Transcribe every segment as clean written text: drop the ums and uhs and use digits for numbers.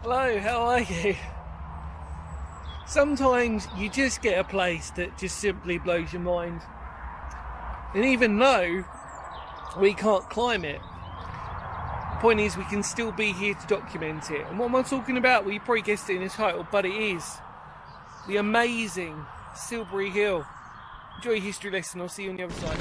Hello, how are you? Sometimes you just get a place that just simply blows your mind. And even though we can't climb it, the point is we can still be here to document it. And what am I talking about? Well, you probably guessed it in the title, but it is the amazing Silbury Hill. Enjoy your history lesson. I'll see you on the other side.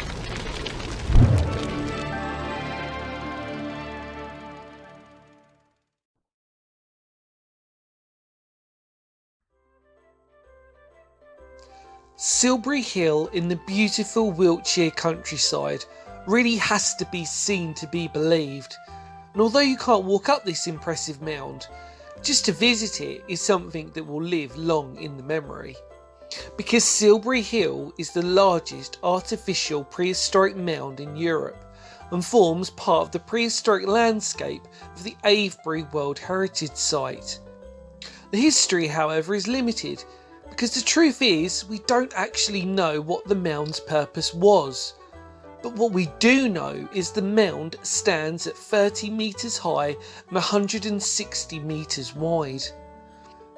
Silbury Hill in the beautiful Wiltshire countryside really has to be seen to be believed. And although you can't walk up this impressive mound, just to visit it is something that will live long in the memory. Because Silbury Hill is the largest artificial prehistoric mound in Europe and forms part of the prehistoric landscape of the Avebury World Heritage Site. The history, however, is limited, because the truth is we don't actually know what the mound's purpose was. But what we do know is the mound stands at 30 metres high and 160 metres wide,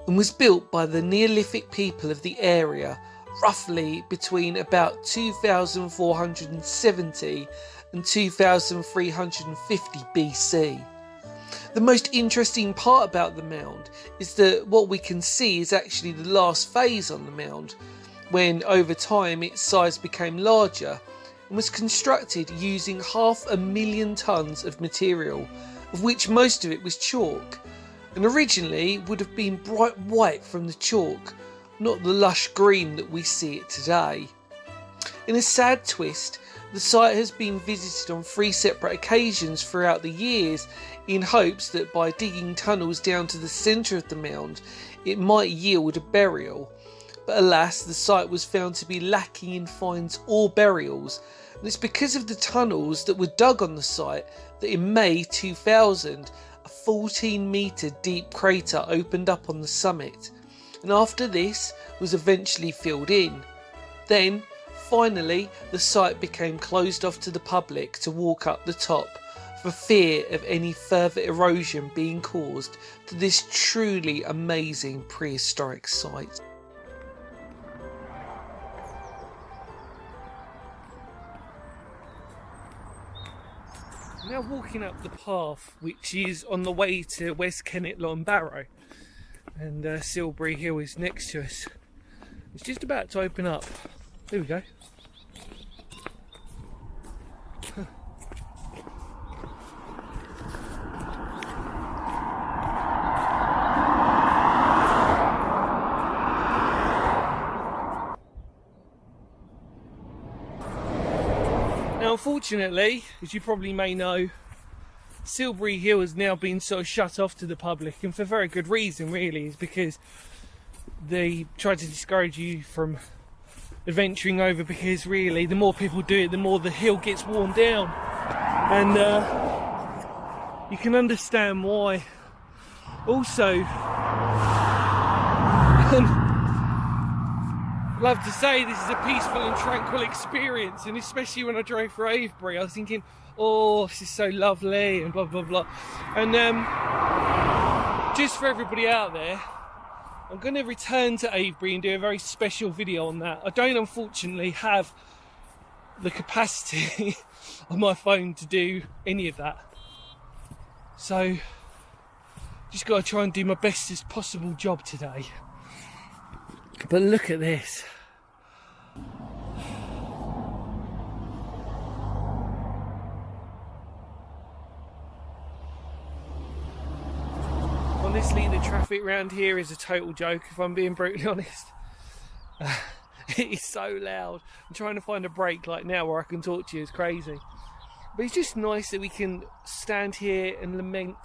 and was built by the Neolithic people of the area roughly between about 2470 and 2350 BC. The most interesting part about the mound is that what we can see is actually the last phase on the mound, when over time its size became larger and was constructed using 500,000 tonnes of material, of which most of it was chalk, and originally would have been bright white from the chalk, not the lush green that we see it today. In a sad twist, the site has been visited on 3 separate occasions throughout the years in hopes that by digging tunnels down to the centre of the mound it might yield a burial, but alas, the site was found to be lacking in finds or burials, and it's because of the tunnels that were dug on the site that in May 2000 a 14-metre deep crater opened up on the summit, and after this was eventually filled in. Then finally, the site became closed off to the public to walk up the top, for fear of any further erosion being caused to this truly amazing prehistoric site. Now walking up the path which is on the way to West Kennet Long Barrow, and Silbury Hill is next to us. It's just about to open up. There we go. Now, unfortunately, as you probably may know, Silbury Hill has now been sort of shut off to the public, and for very good reason really, is because they try to discourage you from adventuring over, because really the more people do it, the more the hill gets worn down, and you can understand why. Also, I'd love to say this is a peaceful and tranquil experience, and especially when I drove through Avebury I was thinking, oh, this is so lovely and blah blah blah. And just for everybody out there, I'm going to return to Avebury and do a very special video on that. I don't unfortunately have the capacity on my phone to do any of that, so just got to try and do my bestest possible job today. But look at this. Honestly, the traffic around here is a total joke, if I'm being brutally honest. It is so loud. I'm trying to find a break like now where I can talk to you. It's crazy. But it's just nice that we can stand here and lament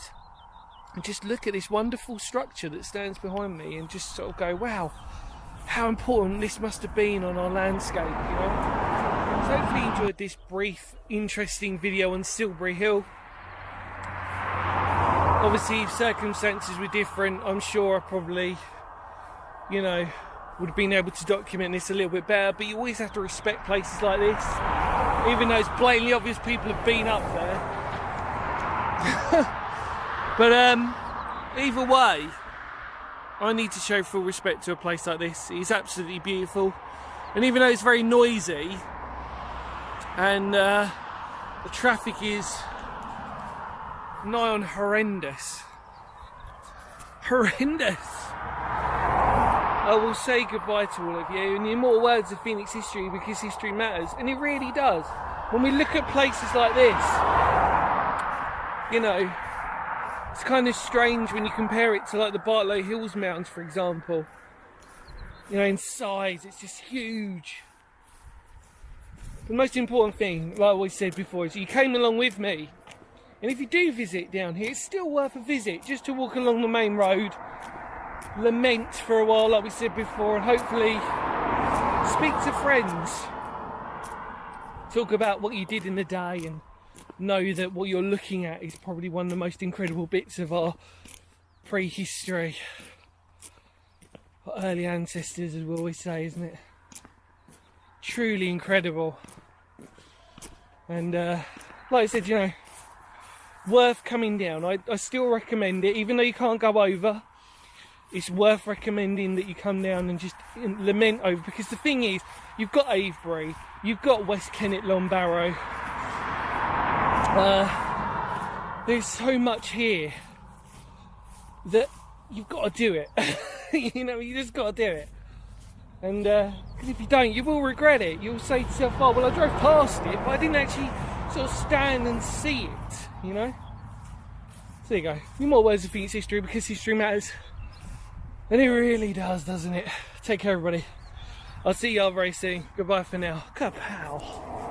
and just look at this wonderful structure that stands behind me and just sort of go, wow, how important this must have been on our landscape, you know. So hopefully you enjoyed this brief, interesting video on Silbury Hill. Obviously, if circumstances were different, I'm sure I probably, you know, would have been able to document this a little bit better, but you always have to respect places like this, even though it's blatantly obvious people have been up there. But Either way, I need to show full respect to a place like this. It's absolutely beautiful, and even though it's very noisy and the traffic is nigh on horrendous, I will say goodbye to all of you in the immortal words of Phoenix history, because history matters, and it really does. When we look at places like this, you know, it's kind of strange when you compare it to like the Bartlow Hills Mountains, for example. You know, in size, it's just huge. The most important thing, like I always said before, is you came along with me. And if you do visit down here, it's still worth a visit, just to walk along the main road, lament for a while, like we said before, and hopefully speak to friends. Talk about what you did in the day, and know that what you're looking at is probably one of the most incredible bits of our prehistory. Our early ancestors, as we always say, isn't it? Truly incredible. And like I said, you know, worth coming down. I still recommend it, even though you can't go over. It's worth recommending that you come down and just lament over, because the thing is, you've got Avebury, you've got West Kennet, Long Barrow. There's so much here that you've got to do it. You know, you just got to do it. And because if you don't, you will regret it. You'll say to yourself, oh, well, I drove past it, but I didn't actually sort of stand and see it, you know? So there you go. Few more words of Phoenix history, because history matters. And it really does, doesn't it? Take care, everybody. I'll see y'all very soon. Goodbye for now. Kapow.